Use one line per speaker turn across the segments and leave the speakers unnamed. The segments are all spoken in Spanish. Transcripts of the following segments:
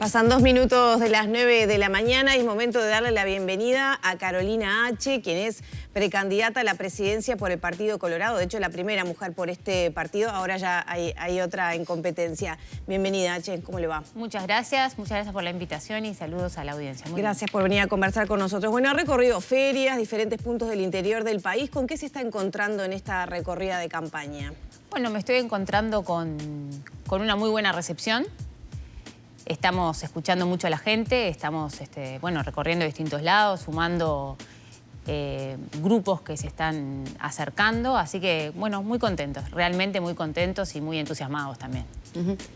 Pasan 2 minutos de las 9 de la mañana y es momento de darle la bienvenida a Carolina H., quien es precandidata a la presidencia por el Partido Colorado. De hecho, la primera mujer por este partido. Ahora ya hay otra en competencia. Bienvenida, H., ¿cómo le va?
Muchas gracias por la invitación y saludos a la audiencia.
Gracias por venir a conversar con nosotros. Bueno, ha recorrido ferias, diferentes puntos del interior del país. ¿Con qué se está encontrando en esta recorrida de campaña?
Bueno, me estoy encontrando con una muy buena recepción. Estamos escuchando mucho a la gente, estamos recorriendo distintos lados, sumando grupos que se están acercando. Así que, bueno, muy contentos, realmente muy contentos y muy entusiasmados también.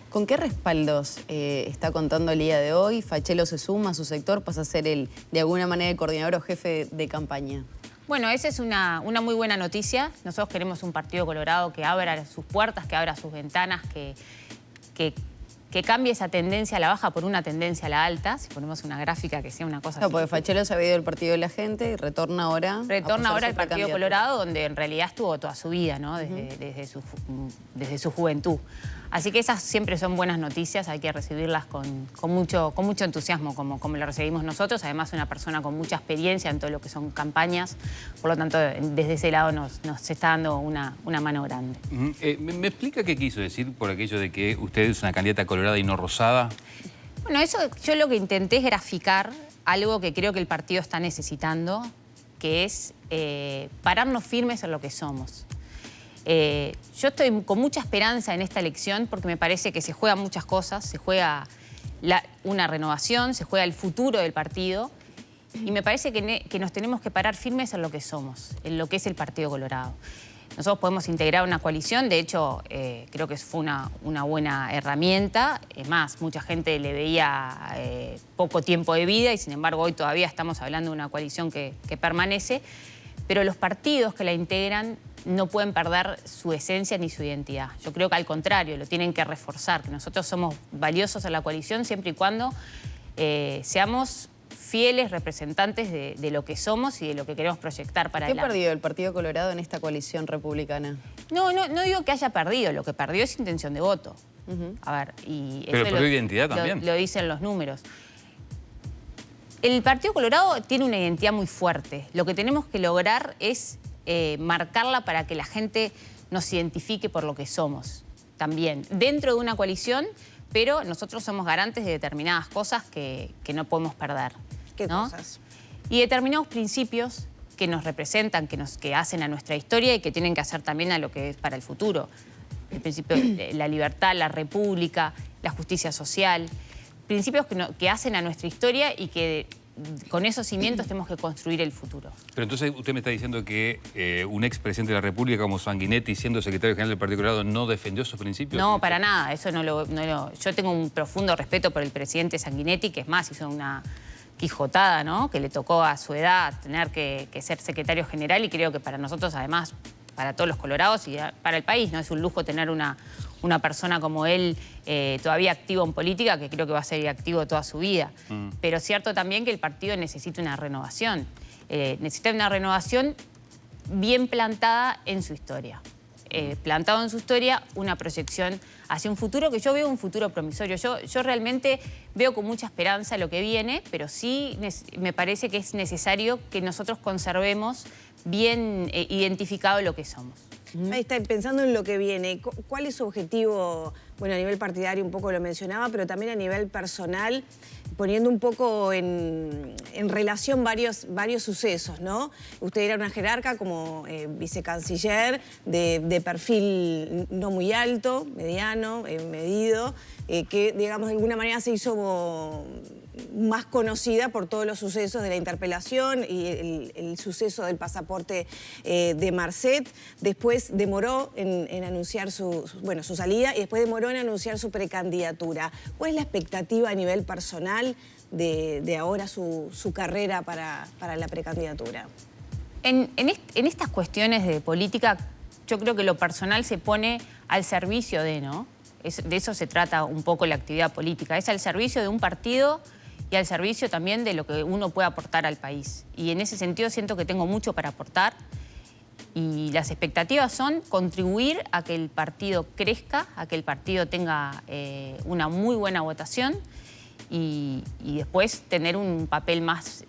¿Con qué respaldos está contando el día de hoy? Fachelo se suma a su sector, pasa a ser de alguna manera el coordinador o jefe de campaña.
Bueno, esa es una muy buena noticia. Nosotros queremos un Partido Colorado que abra sus puertas, que abra sus ventanas, que cambie esa tendencia a la baja por una tendencia a la alta. Si ponemos una gráfica que sea una cosa
No,
así.
porque Fachelo se había ido del Partido de la Gente y retorna ahora.
Retorna ahora al Partido Colorado, donde en realidad estuvo toda su vida, ¿no? Desde su juventud. Así que esas siempre son buenas noticias, hay que recibirlas con mucho entusiasmo, como lo recibimos nosotros. Además, una persona con mucha experiencia en todo lo que son campañas, por lo tanto, desde ese lado nos está dando una mano grande.
¿Me explica qué quiso decir por aquello de que usted es una candidata colorada y no rosada?
Bueno, eso yo lo que intenté es graficar algo que creo que el partido está necesitando, que es pararnos firmes en lo que somos. Yo estoy con mucha esperanza en esta elección porque me parece que se juegan muchas cosas, se juega una renovación, se juega el futuro del partido y me parece que nos tenemos que parar firmes en lo que somos, en lo que es el Partido Colorado. Nosotros podemos integrar una coalición, de hecho creo que fue una buena herramienta. Es más, mucha gente le veía poco tiempo de vida y sin embargo hoy todavía estamos hablando de una coalición que permanece, pero los partidos que la integran no pueden perder su esencia ni su identidad. Yo creo que al contrario, lo tienen que reforzar, que nosotros somos valiosos en la coalición siempre y cuando seamos fieles representantes de lo que somos y de lo que queremos proyectar para adelante.
¿Qué perdió el Partido Colorado en esta coalición republicana?
No digo que haya perdido, lo que perdió es intención de voto. A ver,
pero perdió identidad también.
Lo dicen los números. El Partido Colorado tiene una identidad muy fuerte. Lo que tenemos que lograr es marcarla para que la gente nos identifique por lo que somos también, dentro de una coalición, pero nosotros somos garantes de determinadas cosas que no podemos perder.
¿Qué
¿no?
cosas?
Y determinados principios que nos representan, que hacen a nuestra historia y que tienen que hacer también a lo que es para el futuro. El principio de la libertad, la república, la justicia social, principios que hacen a nuestra historia y que con esos cimientos tenemos que construir el futuro.
Pero entonces usted me está diciendo que un expresidente de la República como Sanguinetti, siendo secretario general del Partido Colorado, ¿no defendió esos principios?
No, para nada. Eso yo tengo un profundo respeto por el presidente Sanguinetti, que es más, hizo una quijotada, ¿no? Que le tocó a su edad tener que ser secretario general y creo que para nosotros, además, para todos los colorados y para el país, ¿no? Es un lujo tener una persona como él todavía activo en política, que creo que va a seguir activo toda su vida. Pero es cierto también que el partido necesita una renovación. Necesita una renovación bien plantada en su historia. Plantado en su historia una proyección hacia un futuro que yo veo un futuro promisorio. Yo realmente veo con mucha esperanza lo que viene, pero sí me parece que es necesario que nosotros conservemos bien identificado lo que somos.
Ahí está, pensando en lo que viene, ¿cuál es su objetivo? Bueno, a nivel partidario un poco lo mencionaba, pero también a nivel personal, poniendo un poco en relación varios sucesos, ¿no? Usted era una jerarca como vicecanciller de perfil no muy alto, mediano, medido, que, digamos, de alguna manera se hizo más conocida por todos los sucesos de la interpelación y el suceso del pasaporte de Marcet. Después demoró en anunciar su salida y después demoró en anunciar su precandidatura. ¿Cuál es la expectativa a nivel personal de ahora su carrera para la precandidatura?
En estas cuestiones de política, yo creo que lo personal se pone al servicio de, ¿no? De eso se trata un poco la actividad política. Es al servicio de un partido y al servicio también de lo que uno puede aportar al país. Y en ese sentido siento que tengo mucho para aportar y las expectativas son contribuir a que el partido crezca, a que el partido tenga una muy buena votación y después tener un papel más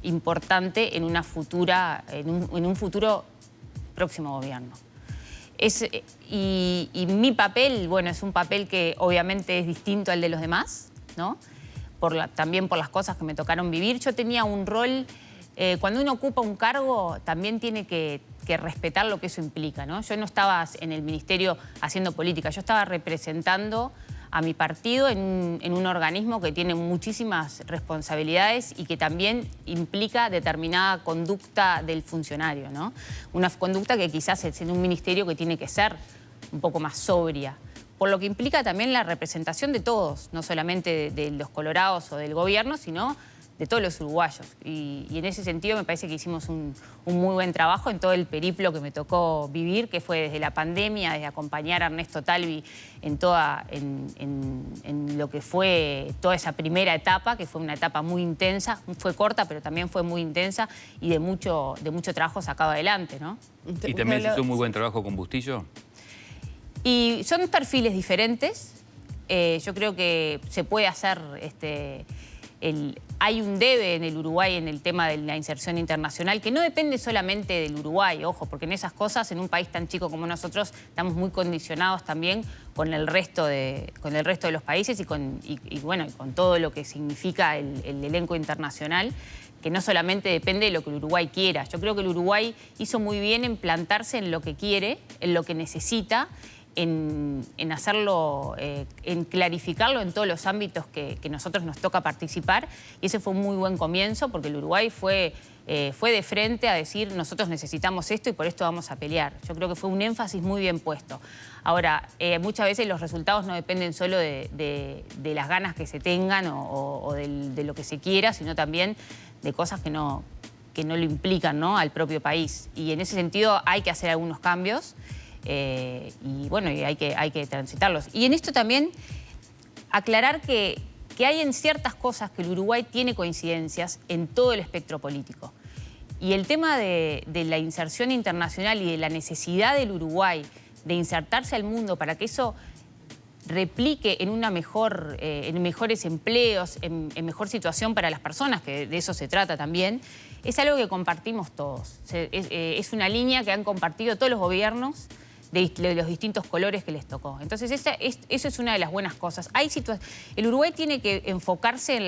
importante en una futura, en un futuro próximo gobierno. Y mi papel, bueno, es un papel que obviamente es distinto al de los demás, ¿no? También por las cosas que me tocaron vivir. Yo tenía un rol, cuando uno ocupa un cargo, también tiene que respetar lo que eso implica, ¿no? Yo no estaba en el ministerio haciendo política, yo estaba representando a mi partido en un organismo que tiene muchísimas responsabilidades y que también implica determinada conducta del funcionario, ¿no? Una conducta que quizás es en un ministerio que tiene que ser un poco más sobria, por lo que implica también la representación de todos, no solamente de los colorados o del gobierno, sino de todos los uruguayos. Y en ese sentido me parece que hicimos un muy buen trabajo en todo el periplo que me tocó vivir, que fue desde la pandemia, desde acompañar a Ernesto Talvi en lo que fue toda esa primera etapa, que fue una etapa muy intensa, fue corta, pero también fue muy intensa y de mucho trabajo sacado adelante, ¿no?
¿Y también hizo un muy buen trabajo con Bustillo?
Y son perfiles diferentes. Yo creo que se puede hacer... hay un debe en el Uruguay en el tema de la inserción internacional que no depende solamente del Uruguay, ojo, porque en esas cosas, en un país tan chico como nosotros, estamos muy condicionados también con el resto de los países y con todo lo que significa el elenco internacional, que no solamente depende de lo que el Uruguay quiera. Yo creo que el Uruguay hizo muy bien en plantarse en lo que quiere, en lo que necesita, en hacerlo, en clarificarlo en todos los ámbitos que nosotros nos toca participar. Y ese fue un muy buen comienzo porque el Uruguay fue de frente a decir nosotros necesitamos esto y por esto vamos a pelear. Yo creo que fue un énfasis muy bien puesto. Ahora, muchas veces los resultados no dependen solo de las ganas que se tengan o de lo que se quiera, sino también de cosas que no lo implican, ¿no?, al propio país. Y en ese sentido hay que hacer algunos cambios. Y bueno, y hay que transitarlos. Y en esto también aclarar que hay en ciertas cosas que el Uruguay tiene coincidencias en todo el espectro político. Y el tema de la inserción internacional y de la necesidad del Uruguay de insertarse al mundo para que eso replique en en mejores empleos, en mejor situación para las personas, que de eso se trata también, es algo que compartimos todos. Es una línea que han compartido todos los gobiernos de los distintos colores que les tocó. Entonces, eso es una de las buenas cosas. El Uruguay tiene que enfocarse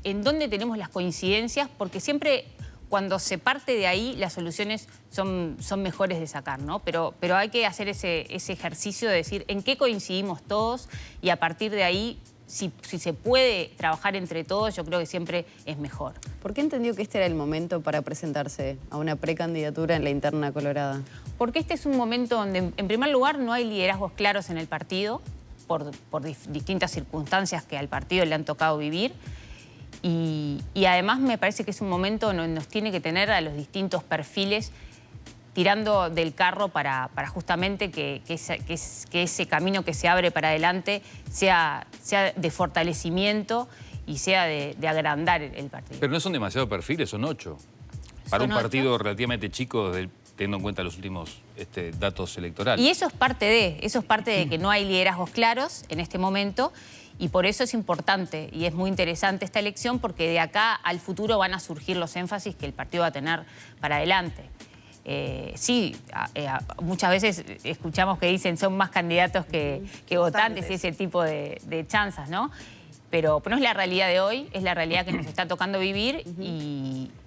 en dónde tenemos las coincidencias, porque siempre cuando se parte de ahí, las soluciones son mejores de sacar, ¿no? Pero hay que hacer ese ejercicio de decir en qué coincidimos todos y a partir de ahí, si se puede trabajar entre todos, yo creo que siempre es mejor.
¿Por qué entendió que este era el momento para presentarse a una precandidatura en la interna colorada? Porque
este es un momento donde, en primer lugar, no hay liderazgos claros en el partido, por distintas circunstancias que al partido le han tocado vivir. Y además me parece que es un momento donde nos tiene que tener a los distintos perfiles tirando del carro para justamente que ese camino que se abre para adelante sea de fortalecimiento y sea de agrandar el partido.
Pero no son demasiados perfiles, son 8. Para un partido relativamente chico, teniendo en cuenta los últimos datos electorales.
Y eso es parte de que no hay liderazgos claros en este momento. Y por eso es importante y es muy interesante esta elección, porque de acá al futuro van a surgir los énfasis que el partido va a tener para adelante. Muchas veces escuchamos que dicen son más candidatos que votantes y ese tipo de chanzas, ¿no? Pero no es la realidad de hoy, es la realidad que nos está tocando vivir.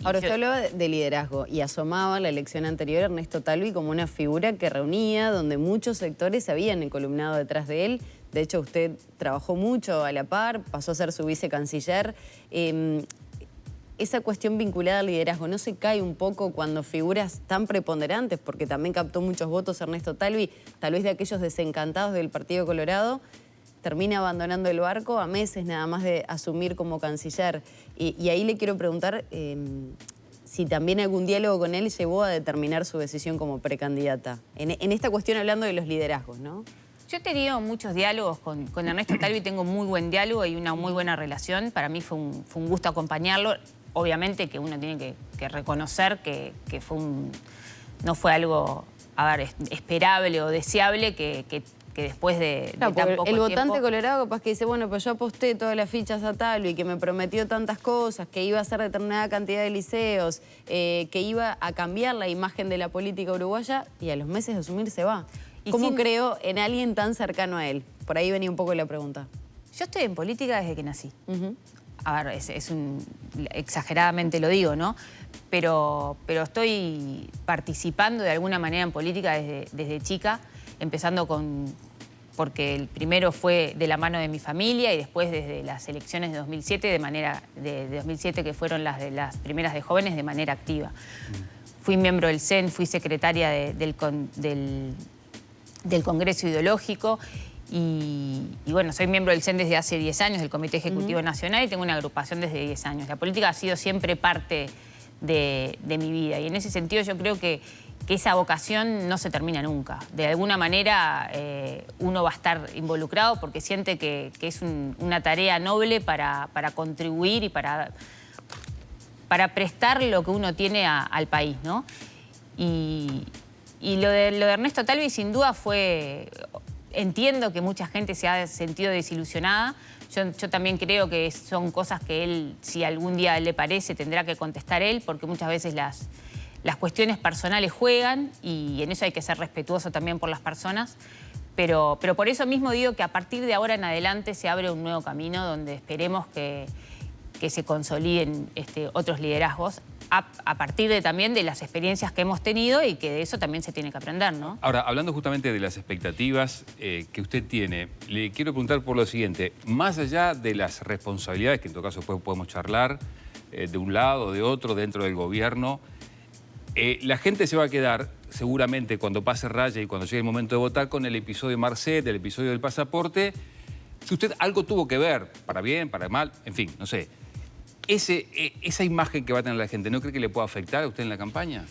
Ahora, usted hablaba de liderazgo y asomaba la elección anterior a Ernesto Talvi como una figura que reunía, donde muchos sectores se habían encolumnado detrás de él. De hecho, usted trabajó mucho a la par, pasó a ser su vicecanciller. Esa cuestión vinculada al liderazgo, ¿no se cae un poco cuando figuras tan preponderantes, porque también captó muchos votos Ernesto Talvi, tal vez de aquellos desencantados del Partido Colorado, termina abandonando el barco a meses nada más de asumir como canciller? Y ahí le quiero preguntar si también algún diálogo con él llevó a determinar su decisión como precandidata. En esta cuestión hablando de los liderazgos, ¿no?
Yo he tenido muchos diálogos con Ernesto Talvi, tengo muy buen diálogo y una muy buena relación. Para mí fue un gusto acompañarlo. Obviamente que uno tiene que reconocer que no fue algo esperable o deseable que que después de
Claro,
tan
porque
poco
el
tiempo...
votante colorado capaz que dice, bueno, pues yo aposté todas las fichas a Talvi y que me prometió tantas cosas, que iba a hacer determinada cantidad de liceos, que iba a cambiar la imagen de la política uruguaya y a los meses de asumir se va.
Y
¿Cómo creo en alguien tan cercano a él? Por ahí venía un poco la pregunta.
Yo estoy en política desde que nací. A ver, exageradamente lo digo, ¿no? Pero estoy participando de alguna manera en política desde chica, empezando porque el primero fue de la mano de mi familia y después desde las elecciones de 2007, de 2007 que fueron las primeras de jóvenes, de manera activa. Fui miembro del CEN, fui secretaria del Congreso Ideológico y bueno, soy miembro del CEN desde hace 10 años, del Comité Ejecutivo Nacional, y tengo una agrupación desde 10 años. La política ha sido siempre parte de mi vida y en ese sentido yo creo que esa vocación no se termina nunca. De alguna manera uno va a estar involucrado porque siente que es una tarea noble para contribuir y para prestar lo que uno tiene al país, ¿no? Y lo de Ernesto Talvi sin duda fue... Entiendo que mucha gente se ha sentido desilusionada. Yo también creo que son cosas que él, si algún día le parece, tendrá que contestar él, porque muchas veces las cuestiones personales juegan y en eso hay que ser respetuoso también por las personas. Pero por eso mismo digo que a partir de ahora en adelante se abre un nuevo camino donde esperemos que se consoliden otros liderazgos a partir también de las experiencias que hemos tenido y que de eso también se tiene que aprender, ¿no?
Ahora, hablando justamente de las expectativas que usted tiene, le quiero preguntar por lo siguiente. Más allá de las responsabilidades, que en todo caso después podemos charlar, de un lado o de otro dentro del gobierno, la gente se va a quedar seguramente cuando pase raya y cuando llegue el momento de votar con el episodio Marcet, el episodio del pasaporte, si usted algo tuvo que ver, para bien, para mal, en fin, no sé. Esa imagen que va a tener la gente, ¿no cree que le pueda afectar a usted en la campaña?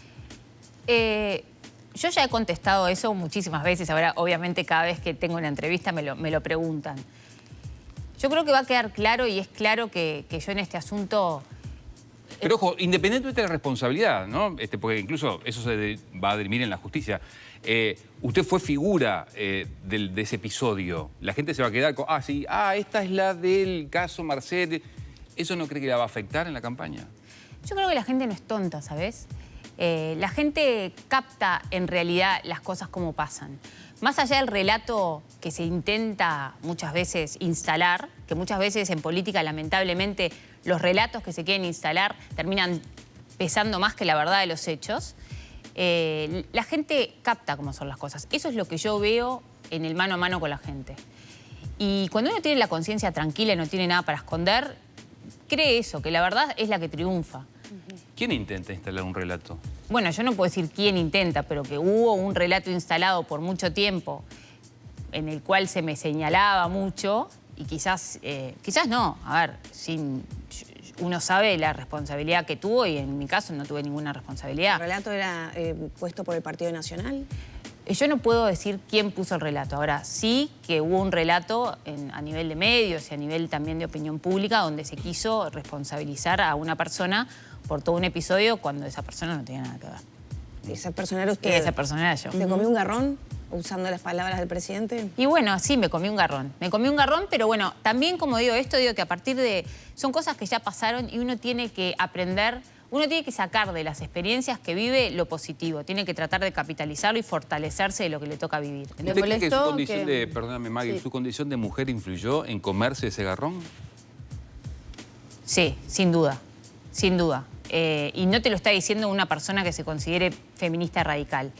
Yo ya he contestado eso muchísimas veces. Ahora, obviamente, cada vez que tengo una entrevista me lo preguntan. Yo creo que va a quedar claro y es claro que yo en este asunto...
Pero ojo, independientemente de la responsabilidad, ¿no? Porque incluso eso se va a dirimir en la justicia. Usted fue figura de ese episodio. La gente se va a quedar con, sí, esta es la del caso Marcet. ¿Eso no cree que la va a afectar en la campaña?
Yo creo que la gente no es tonta, ¿sabes? La gente capta en realidad las cosas como pasan. Más allá del relato que se intenta muchas veces instalar, que muchas veces en política lamentablemente los relatos que se quieren instalar terminan pesando más que la verdad de los hechos, la gente capta cómo son las cosas. Eso es lo que yo veo en el mano a mano con la gente. Y cuando uno tiene la conciencia tranquila y no tiene nada para esconder, cree eso, que la verdad es la que triunfa.
¿Quién intenta instalar un relato?
Bueno, yo no puedo decir quién intenta, pero que hubo un relato instalado por mucho tiempo en el cual se me señalaba mucho y quizás no. A ver, uno sabe la responsabilidad que tuvo y en mi caso no tuve ninguna responsabilidad.
¿El relato era puesto por el Partido Nacional?
Yo no puedo decir quién puso el relato. Ahora, sí que hubo un relato a nivel de medios y a nivel también de opinión pública donde se quiso responsabilizar a una persona por todo un episodio cuando esa persona no tenía nada que ver.
¿Esa persona era usted?
Esa persona era yo.
¿Se comió un garrón usando las palabras del presidente?
Y bueno, sí, me comí un garrón. Me comí un garrón, pero bueno, también como digo esto, digo que a partir de... Son cosas que ya pasaron y uno tiene que aprender... Uno tiene que sacar de las experiencias que vive lo positivo. Tiene que tratar de capitalizarlo y fortalecerse de lo que le toca vivir.
¿Usted cree que su condición de, perdóname Maggie, su condición de mujer influyó en comerse ese garrón?
Sí, sin duda, sin duda. Y no te lo está diciendo una persona que se considere feminista radical.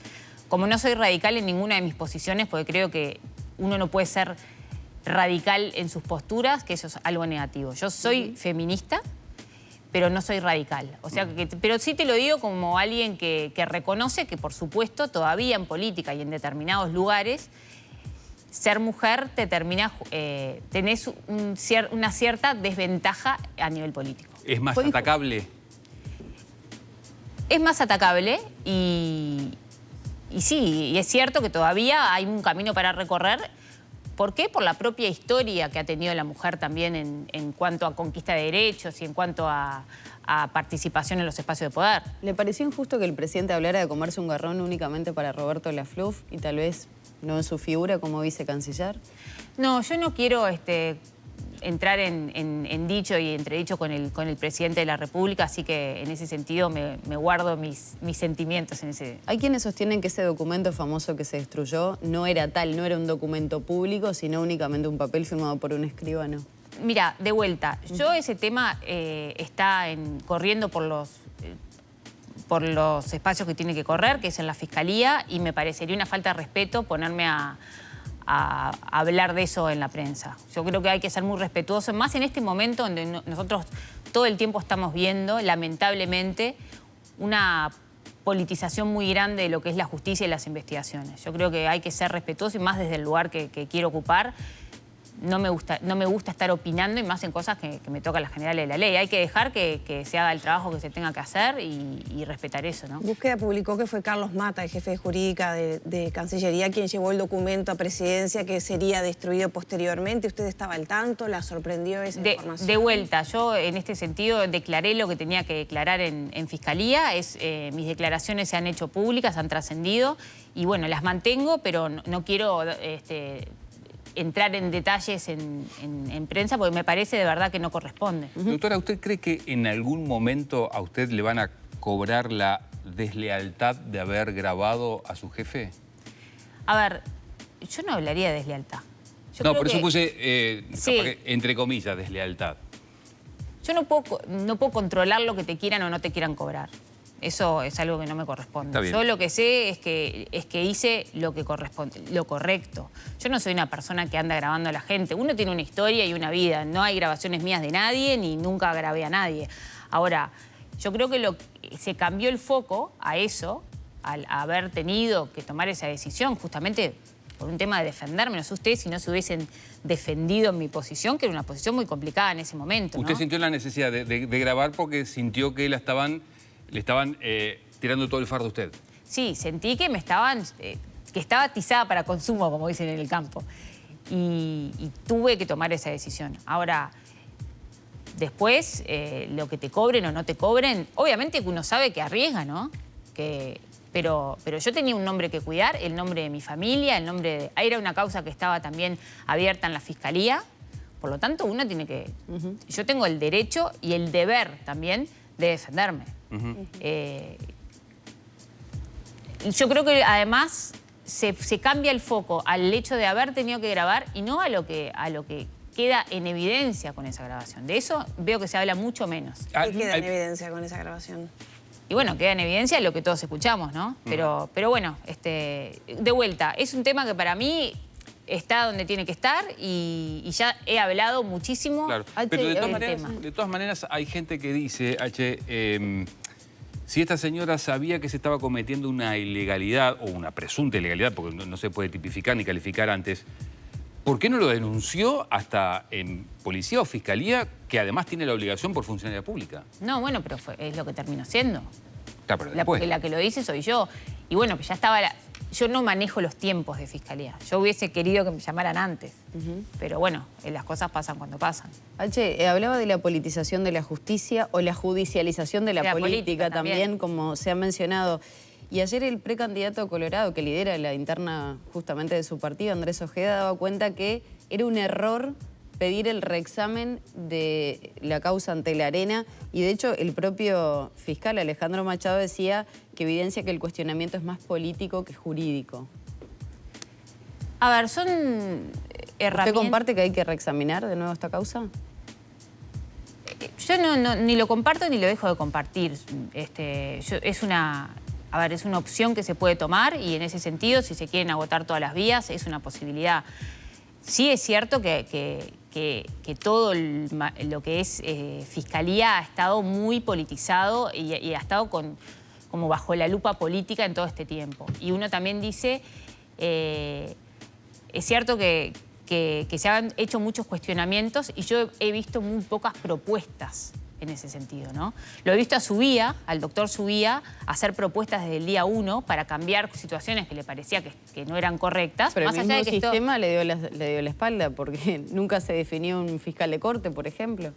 Como no soy radical en ninguna de mis posiciones, porque creo que uno no puede ser radical en sus posturas, que eso es algo negativo. Yo soy feminista, pero no soy radical. O sea, pero sí te lo digo como alguien que reconoce que, por supuesto, todavía en política y en determinados lugares, ser mujer te termina, tenés una cierta desventaja a nivel político.
¿Es más atacable?
Es más atacable y sí, y es cierto que todavía hay un camino para recorrer. ¿Por qué? Por la propia historia que ha tenido la mujer también en cuanto a conquista de derechos y en cuanto a participación en los espacios de poder.
¿Le pareció injusto que el presidente hablara de comerse un garrón únicamente para Roberto Lafluf y tal vez no en su figura como vicecanciller?
No, yo no quiero entrar en dicho y entredicho con el presidente de la República, así que en ese sentido me guardo mis sentimientos en ese...
Hay quienes sostienen que ese documento famoso que se destruyó no era tal, no era un documento público, sino únicamente un papel firmado por un escribano.
Mira, de vuelta, yo ese tema está corriendo por los espacios que tiene que correr, que es en la Fiscalía, y me parecería una falta de respeto ponerme a hablar de eso en la prensa. Yo creo que hay que ser muy respetuosos, más en este momento donde nosotros todo el tiempo estamos viendo, lamentablemente, una politización muy grande de lo que es la justicia y las investigaciones. Yo creo que hay que ser respetuosos y más desde el lugar que quiero ocupar. No me gusta estar opinando y más en cosas que me tocan las generales de la ley. Hay que dejar que se haga el trabajo que se tenga que hacer y respetar eso, ¿no?
Búsqueda publicó que fue Carlos Mata, el jefe de jurídica de Cancillería, quien llevó el documento a Presidencia que sería destruido posteriormente. ¿Usted estaba al tanto? ¿La sorprendió esa información?
De vuelta, yo en este sentido declaré lo que tenía que declarar en Fiscalía. Mis declaraciones se han hecho públicas, han trascendido y bueno, las mantengo, pero no quiero... entrar en detalles en prensa porque me parece de verdad que no corresponde.
Doctora, ¿usted cree que en algún momento a usted le van a cobrar la deslealtad de haber grabado a su jefe?
A ver, yo no hablaría de deslealtad.
No, por eso puse, entre comillas, deslealtad.
Yo no puedo controlar lo que te quieran o no te quieran cobrar. Eso es algo que no me corresponde. Yo lo que sé es que hice lo que corresponde, lo correcto. Yo no soy una persona que anda grabando a la gente. Uno tiene una historia y una vida. No hay grabaciones mías de nadie, ni nunca grabé a nadie. Ahora, yo creo que se cambió el foco a eso, al haber tenido que tomar esa decisión, justamente por un tema de defenderme. No sé ustedes si no se hubiesen defendido en mi posición, que era una posición muy complicada en ese momento, ¿no?
Usted sintió la necesidad de grabar porque sintió que le estaban tirando todo el fardo a usted.
Sí, sentí que que estaba atizada para consumo, como dicen en el campo. Y tuve que tomar esa decisión. Ahora, después, lo que te cobren o no te cobren, obviamente que uno sabe que arriesga, ¿no? Pero yo tenía un nombre que cuidar, el nombre de mi familia, era una causa que estaba también abierta en la Fiscalía. Por lo tanto, uno tiene que... Yo tengo el derecho y el deber también de defenderme. Yo creo que además se cambia el foco al hecho de haber tenido que grabar y no a lo que queda en evidencia con esa grabación. De eso veo que se habla mucho menos.
¿Qué queda en evidencia con esa grabación?
Y bueno, queda en evidencia lo que todos escuchamos, ¿no? Pero bueno, de vuelta, es un tema que para mí está donde tiene que estar y ya he hablado muchísimo.
Claro. Pero de todas maneras hay gente que dice, si esta señora sabía que se estaba cometiendo una ilegalidad o una presunta ilegalidad, porque no se puede tipificar ni calificar antes, ¿por qué no lo denunció hasta en policía o fiscalía, que además tiene la obligación por funcionaria pública?
No, bueno, pero es lo que terminó siendo.
Claro, pero después.
La que lo dice soy yo. Y bueno, pues ya estaba... Yo no manejo los tiempos de fiscalía. Yo hubiese querido que me llamaran antes. Pero bueno, las cosas pasan cuando pasan.
Hablaba de la politización de la justicia o la judicialización de la política también, como se ha mencionado. Y ayer el precandidato Colorado, que lidera la interna justamente de su partido, Andrés Ojeda, daba cuenta que era un error pedir el reexamen de la causa ante la Arena. Y de hecho, el propio fiscal Alejandro Machado decía que evidencia que el cuestionamiento es más político que jurídico.
A ver, son herramientas...
¿Usted comparte que hay que reexaminar de nuevo esta causa?
Yo ni lo comparto ni lo dejo de compartir. Es una opción que se puede tomar y en ese sentido, si se quieren agotar todas las vías, es una posibilidad. Sí es cierto que todo lo que es fiscalía ha estado muy politizado y ha estado como bajo la lupa política en todo este tiempo. Y uno también dice, es cierto que se han hecho muchos cuestionamientos y yo he visto muy pocas propuestas en ese sentido, ¿no? Lo he visto a Subía, al doctor Subía, hacer propuestas desde el día 1 para cambiar situaciones que le parecía que no eran correctas.
Pero más el mismo sistema le dio la espalda porque nunca se definió un fiscal de corte, por ejemplo.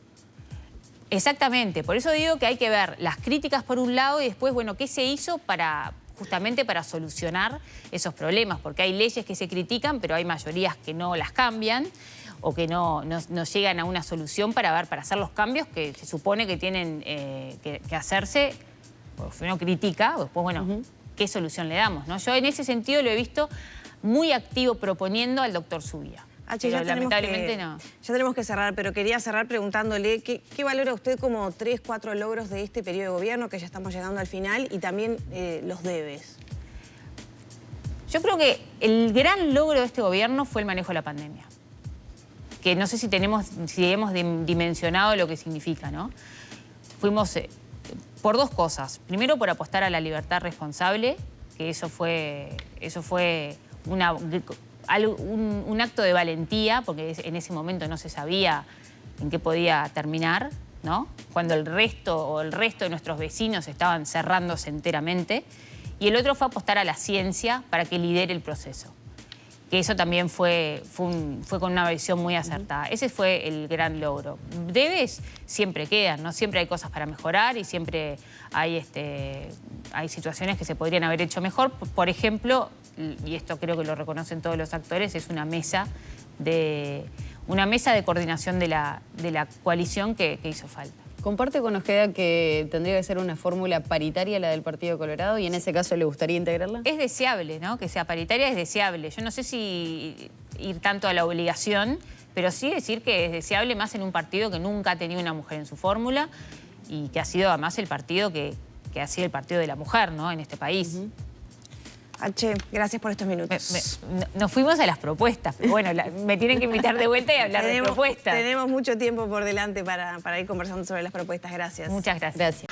Exactamente, por eso digo que hay que ver las críticas por un lado y después, bueno, qué se hizo para justamente para solucionar esos problemas, porque hay leyes que se critican, pero hay mayorías que no las cambian o que no llegan a una solución para hacer los cambios que se supone que tienen que hacerse. Si uno critica, después, bueno, ¿qué solución le damos, ¿no? Yo en ese sentido lo he visto muy activo proponiendo al doctor Zubia. Lamentablemente no.
Ya tenemos que cerrar, pero quería cerrar preguntándole qué valora usted como 3, 4 logros de este periodo de gobierno, que ya estamos llegando al final, y también los debes.
Yo creo que el gran logro de este gobierno fue el manejo de la pandemia, que no sé si hemos dimensionado lo que significa, ¿no? Fuimos por dos cosas. Primero, por apostar a la libertad responsable, que eso fue un acto de valentía, porque en ese momento no se sabía en qué podía terminar, ¿no? Cuando el resto de nuestros vecinos estaban cerrándose enteramente. Y el otro fue apostar a la ciencia para que lidere el proceso. Que eso también fue con una visión muy acertada. Ese fue el gran logro. Debes siempre quedan, ¿no? Siempre hay cosas para mejorar y siempre hay situaciones que se podrían haber hecho mejor. Por ejemplo, y esto creo que lo reconocen todos los actores, es una mesa de coordinación de la coalición que hizo falta.
¿Comparte con Ojeda que tendría que ser una fórmula paritaria la del Partido Colorado y en ese caso le gustaría integrarla?
Es deseable, ¿no? Que sea paritaria es deseable. Yo no sé si ir tanto a la obligación, pero sí decir que es deseable más en un partido que nunca ha tenido una mujer en su fórmula y que ha sido además el partido que ha sido el partido de la mujer, ¿no? En este país.
H, gracias por estos minutos.
Nos fuimos a las propuestas, pero bueno, me tienen que invitar de vuelta y hablar de propuestas.
Tenemos mucho tiempo por delante para ir conversando sobre las propuestas. Gracias.
Muchas gracias.
Gracias.